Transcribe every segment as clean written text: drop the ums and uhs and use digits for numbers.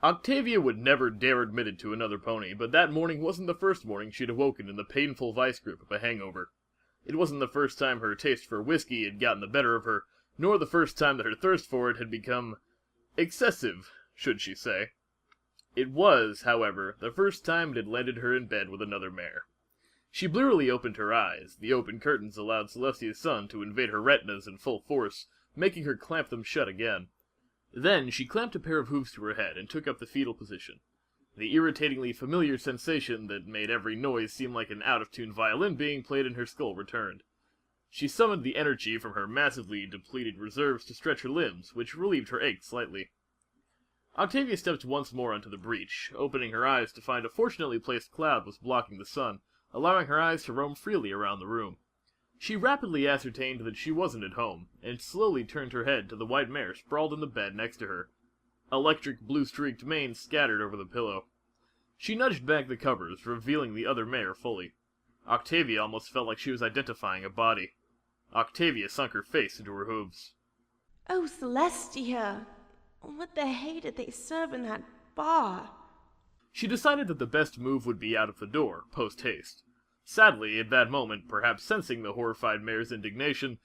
Octavia would never dare admit it to another pony, but that morning wasn't the first morning she'd awoken in the painful vice grip of a hangover. It wasn't the first time her taste for whiskey had gotten the better of her, nor the first time that her thirst for it had become excessive, should she say. It was, however, the first time it had landed her in bed with another mare. She blearily opened her eyes. The open curtains allowed Celestia's sun to invade her retinas in full force, making her clamp them shut again. Then she clamped a pair of hooves to her head and took up the fetal position. The irritatingly familiar sensation that made every noise seem like an out-of-tune violin being played in her skull returned. She summoned the energy from her massively depleted reserves to stretch her limbs, which relieved her ache slightly. Octavia stepped once more onto the breach, opening her eyes to find a fortunately placed cloud was blocking the sun, allowing her eyes to roam freely around the room. She rapidly ascertained that she wasn't at home, and slowly turned her head to the white mare sprawled in the bed next to her. Electric blue-streaked mane scattered over the pillow. She nudged back the covers, revealing the other mare fully. Octavia almost felt like she was identifying a body. Octavia sunk her face into her hooves. Oh, Celestia! What the hay did they serve in that bar? She decided that the best move would be out of the door, post-haste. Sadly, at that moment, perhaps sensing the horrified mare's indignation,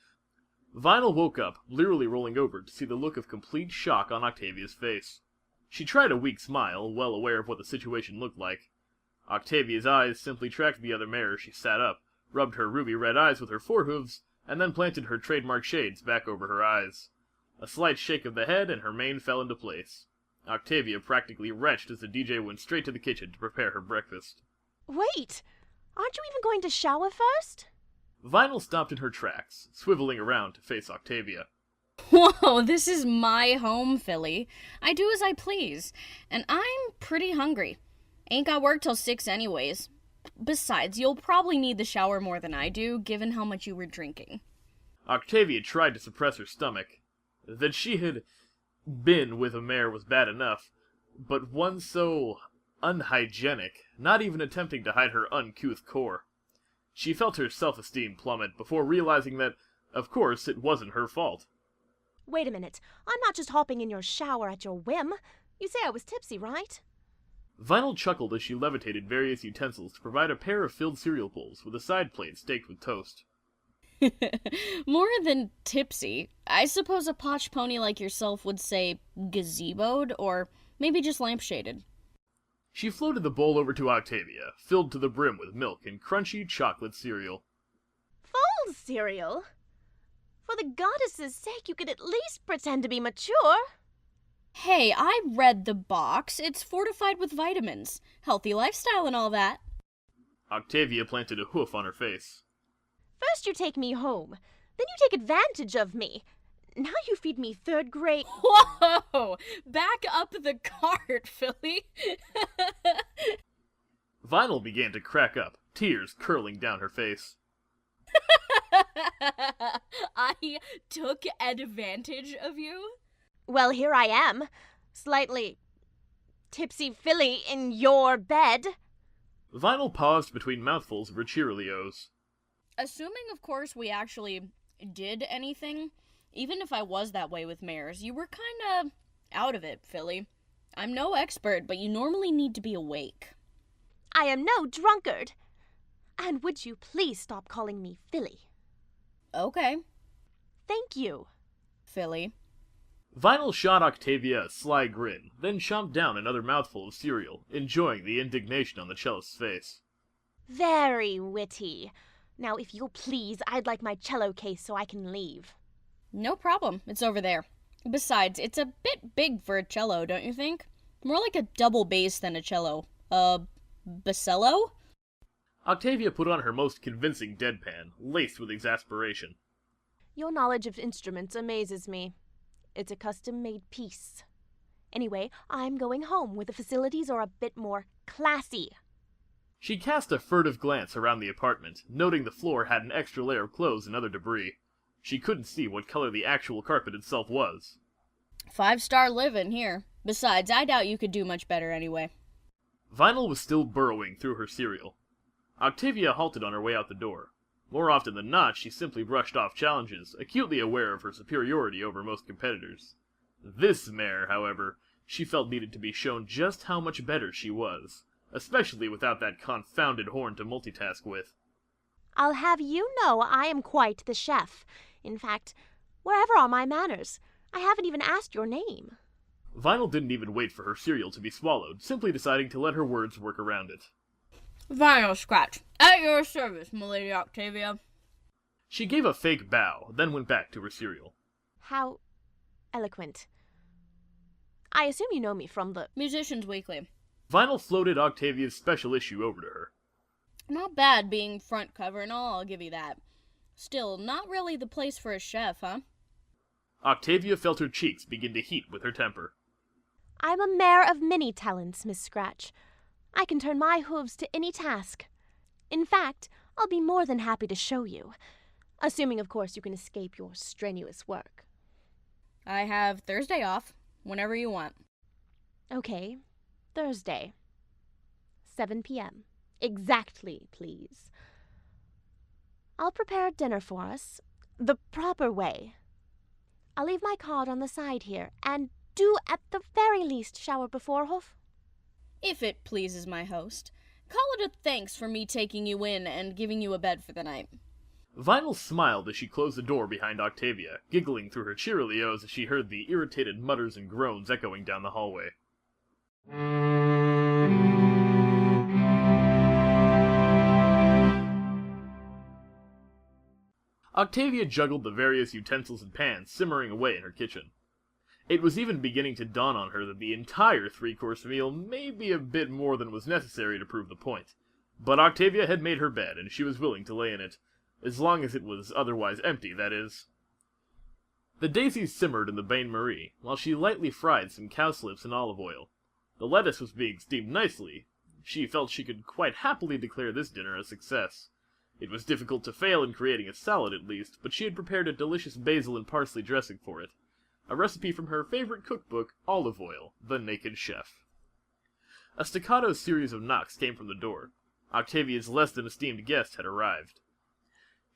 Vinyl woke up, blearily rolling over to see the look of complete shock on Octavia's face. She tried a weak smile, well aware of what the situation looked like. Octavia's eyes simply tracked the other mare as she sat up, rubbed her ruby-red eyes with her forehooves, and then planted her trademark shades back over her eyes. A slight shake of the head, and her mane fell into place. Octavia practically retched as the DJ went straight to the kitchen to prepare her breakfast. Wait! Aren't you even going to shower first? Vinyl stopped in her tracks, swiveling around to face Octavia. Whoa, this is my home, Philly. I do as I please, and I'm pretty hungry. Ain't got work till 6 anyways. Besides, you'll probably need the shower more than I do, given how much you were drinking. Octavia tried to suppress her stomach. That she had been with a mare was bad enough, but one so unhygienic, not even attempting to hide her uncouth core. She felt her self-esteem plummet before realizing that, of course, it wasn't her fault. Wait a minute. I'm not just hopping in your shower at your whim. You say I was tipsy, right? Vinyl chuckled as she levitated various utensils to provide a pair of filled cereal bowls with a side plate staked with toast. More than tipsy, I suppose a potch pony like yourself would say gazeboed, or maybe just lampshaded. She floated the bowl over to Octavia, filled to the brim with milk and crunchy chocolate cereal. Full cereal? For the goddess's sake, you could at least pretend to be mature. Hey, I read the box. It's fortified with vitamins. Healthy lifestyle and all that. Octavia planted a hoof on her face. First you take me home, then you take advantage of me. Now you feed me third grade... Whoa! Back up the cart, Philly! Vinyl began to crack up, tears curling down her face. I took advantage of you? Well, here I am, slightly tipsy Philly in your bed. Vinyl paused between mouthfuls of her Cheerios. Assuming, of course, we actually did anything, even if I was that way with mares, you were kinda out of it, Philly. I'm no expert, but you normally need to be awake. I am no drunkard. And would you please stop calling me Philly? Okay. Thank you. Philly. Vinyl shot Octavia a sly grin, then chomped down another mouthful of cereal, enjoying the indignation on the cellist's face. Very witty. Now, if you'll please, I'd like my cello case so I can leave. No problem. It's over there. Besides, it's a bit big for a cello, don't you think? More like a double bass than a cello. Basello? Octavia put on her most convincing deadpan, laced with exasperation. Your knowledge of instruments amazes me. It's a custom-made piece. Anyway, I'm going home where the facilities are a bit more classy. She cast a furtive glance around the apartment, noting the floor had an extra layer of clothes and other debris. She couldn't see what color the actual carpet itself was. 5-star living here. Besides, I doubt you could do much better anyway. Vinyl was still burrowing through her cereal. Octavia halted on her way out the door. More often than not, she simply brushed off challenges, acutely aware of her superiority over most competitors. This mare, however, She felt needed to be shown just how much better she was, especially without that confounded horn to multitask with. I'll have you know I am quite the chef. In fact, wherever are my manners? I haven't even asked your name. Vinyl didn't even wait for her cereal to be swallowed, simply deciding to let her words work around it. Vinyl Scratch, at your service, milady Octavia. She gave a fake bow, then went back to her cereal. How eloquent. I assume you know me from the Musicians Weekly. Vinyl floated Octavia's special issue over to her. Not bad being front cover and all, I'll give you that. Still, not really the place for a chef, huh? Octavia felt her cheeks begin to heat with her temper. I'm a mare of many talents, Miss Scratch. I can turn my hooves to any task. In fact, I'll be more than happy to show you. Assuming, of course, you can escape your strenuous work. I have Thursday off, whenever you want. Okay, Thursday. 7 p.m. Exactly, please. I'll prepare dinner for us, the proper way. I'll leave my card on the side here, and do at the very least shower before hoof. If it pleases my host. Call it a thanks for me taking you in and giving you a bed for the night. Vinyl smiled as she closed the door behind Octavia, giggling through her cheerios as she heard the irritated mutters and groans echoing down the hallway. Octavia juggled the various utensils and pans simmering away in her kitchen. It was even beginning to dawn on her that the entire three-course meal may be a bit more than was necessary to prove the point. But Octavia had made her bed, and she was willing to lay in it. As long as it was otherwise empty, that is. The daisies simmered in the bain-marie, while she lightly fried some cowslips in olive oil. The lettuce was being steamed nicely. She felt she could quite happily declare this dinner a success. It was difficult to fail in creating a salad, at least, but she had prepared a delicious basil and parsley dressing for it. A recipe from her favorite cookbook, Olive Oil, The Naked Chef. A staccato series of knocks came from the door. Octavia's less-than-esteemed guest had arrived.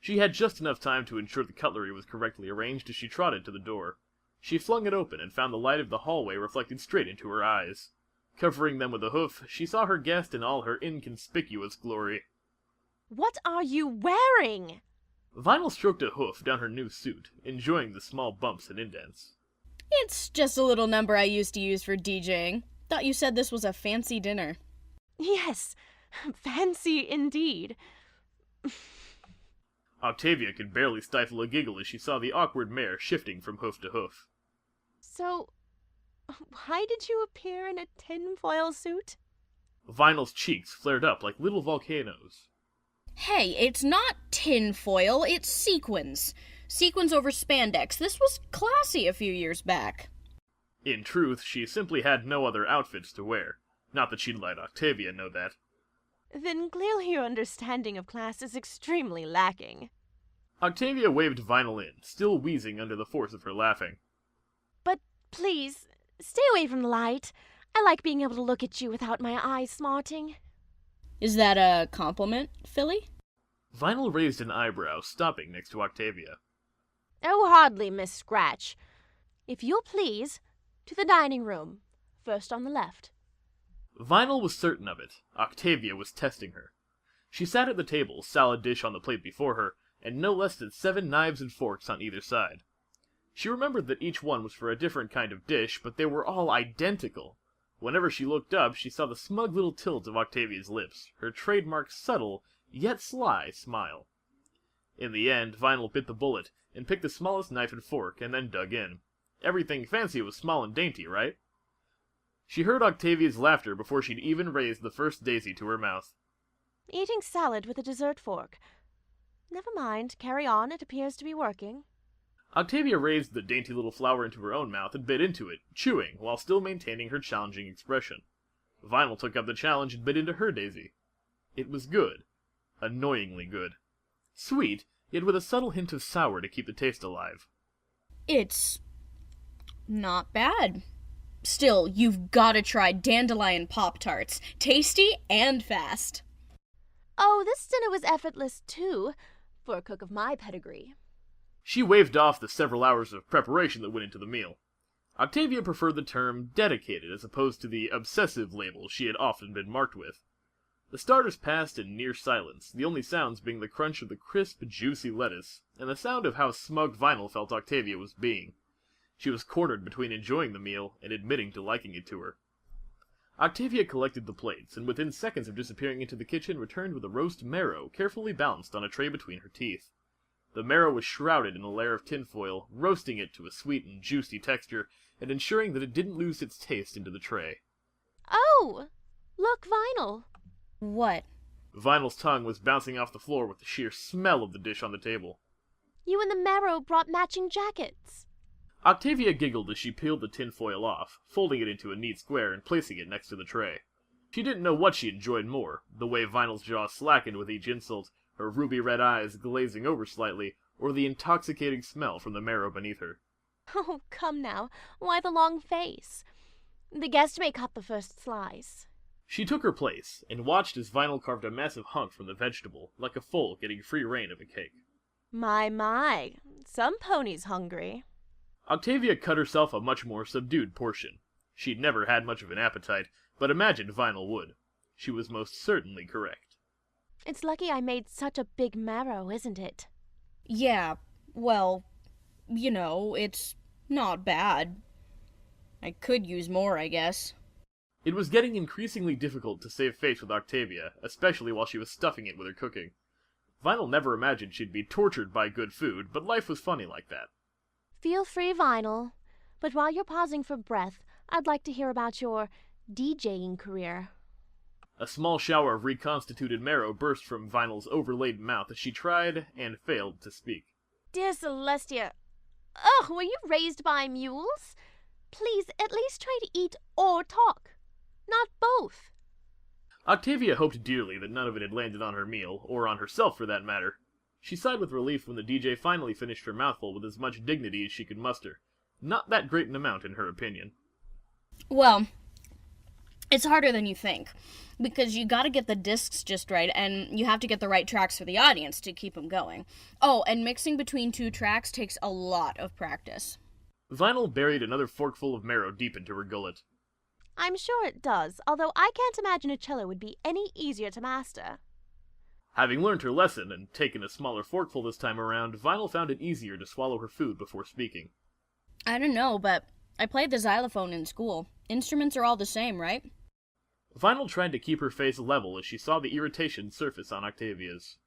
She had just enough time to ensure the cutlery was correctly arranged as she trotted to the door. She flung it open and found the light of the hallway reflected straight into her eyes. Covering them with a hoof, she saw her guest in all her inconspicuous glory. What are you wearing? Vinyl stroked a hoof down her new suit, enjoying the small bumps and indents. It's just a little number I used to use for DJing. Thought you said this was a fancy dinner. Yes, fancy indeed. Octavia could barely stifle a giggle as she saw the awkward mare shifting from hoof to hoof. So, why did you appear in a tinfoil suit? Vinyl's cheeks flared up like little volcanoes. Hey, it's not tinfoil, it's sequins. Sequins over spandex. This was classy a few years back. In truth, she simply had no other outfits to wear. Not that she'd let Octavia know that. Then clearly your understanding of class is extremely lacking. Octavia waved Vinyl in, still wheezing under the force of her laughing. But please, stay away from the light. I like being able to look at you without my eyes smarting. Is that a compliment, Philly? Vinyl raised an eyebrow, stopping next to Octavia. Oh, hardly, Miss Scratch. If you'll please, to the dining room, first on the left. Vinyl was certain of it. Octavia was testing her. She sat at the table, salad dish on the plate before her, and no less than 7 knives and forks on either side. She remembered that each one was for a different kind of dish, but they were all identical. Whenever she looked up, she saw the smug little tilt of Octavia's lips, her trademark subtle, yet sly, smile. In the end, Vinyl bit the bullet, and picked the smallest knife and fork, and then dug in. Everything fancy was small and dainty, right? She heard Octavia's laughter before she'd even raised the first daisy to her mouth. Eating salad with a dessert fork. Never mind, carry on, it appears to be working. Octavia raised the dainty little flower into her own mouth and bit into it, chewing, while still maintaining her challenging expression. Vinyl took up the challenge and bit into her daisy. It was good. Annoyingly good. Sweet, yet with a subtle hint of sour to keep the taste alive. It's not bad. Still, you've gotta try dandelion Pop-Tarts. Tasty and fast. Oh, this dinner was effortless, too, for a cook of my pedigree. She waved off the several hours of preparation that went into the meal. Octavia preferred the term dedicated as opposed to the obsessive label she had often been marked with. The starters passed in near silence, the only sounds being the crunch of the crisp, juicy lettuce, and the sound of how smug Vinyl felt Octavia was being. She was cornered between enjoying the meal and admitting to liking it to her. Octavia collected the plates, and within seconds of disappearing into the kitchen returned with a roast marrow carefully balanced on a tray between her teeth. The marrow was shrouded in a layer of tinfoil, roasting it to a sweet and juicy texture, and ensuring that it didn't lose its taste into the tray. Oh! Look, Vinyl! What? Vinyl's tongue was bouncing off the floor with the sheer smell of the dish on the table. You and the marrow brought matching jackets. Octavia giggled as she peeled the tinfoil off, folding it into a neat square and placing it next to the tray. She didn't know what she enjoyed more, the way Vinyl's jaw slackened with each insult, her ruby-red eyes glazing over slightly, or the intoxicating smell from the marrow beneath her. Oh, come now. Why the long face? The guest may cut the first slice. She took her place, and watched as Vinyl carved a massive hunk from the vegetable, like a foal getting free rein of a cake. My. Some pony's hungry. Octavia cut herself a much more subdued portion. She'd never had much of an appetite, but imagined Vinyl would. She was most certainly correct. It's lucky I made such a big marrow, isn't it? Yeah, well, it's not bad. I could use more, I guess. It was getting increasingly difficult to save face with Octavia, especially while she was stuffing it with her cooking. Vinyl never imagined she'd be tortured by good food, but life was funny like that. Feel free, Vinyl. But while you're pausing for breath, I'd like to hear about your DJing career. A small shower of reconstituted marrow burst from Vinyl's overlaid mouth as she tried, and failed, to speak. Dear Celestia, ugh, were you raised by mules? Please, at least try to eat or talk. Not both. Octavia hoped dearly that none of it had landed on her meal, or on herself for that matter. She sighed with relief when the DJ finally finished her mouthful with as much dignity as she could muster. Not that great an amount, in her opinion. Well, it's harder than you think, because you gotta get the discs just right, and you have to get the right tracks for the audience to keep them going. Oh, and mixing between two tracks takes a lot of practice. Vinyl buried another forkful of marrow deep into her gullet. I'm sure it does, although I can't imagine a cello would be any easier to master. Having learned her lesson, and taken a smaller forkful this time around, Vinyl found it easier to swallow her food before speaking. I don't know, but I played the xylophone in school. Instruments are all the same, right? Vinyl tried to keep her face level as she saw the irritation surface on Octavia's.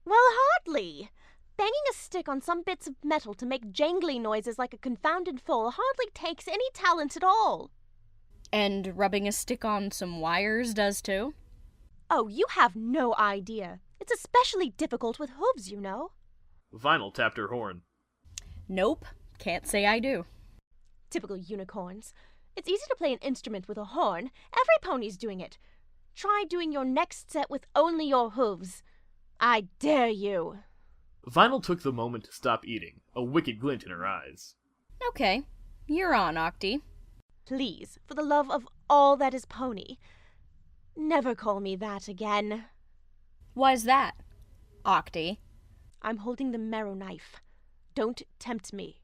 Well, hardly. Banging a stick on some bits of metal to make jangly noises like a confounded foal hardly takes any talent at all. And rubbing a stick on some wires does too? Oh, you have no idea. It's especially difficult with hooves, you know. Vinyl tapped her horn. Nope, can't say I do. Typical unicorns. It's easy to play an instrument with a horn. Every pony's doing it. Try doing your next set with only your hooves. I dare you. Vinyl took the moment to stop eating, a wicked glint in her eyes. Okay, you're on, Octi. Please, for the love of all that is pony, never call me that again. Why's that, Octi? I'm holding the marrow knife. Don't tempt me.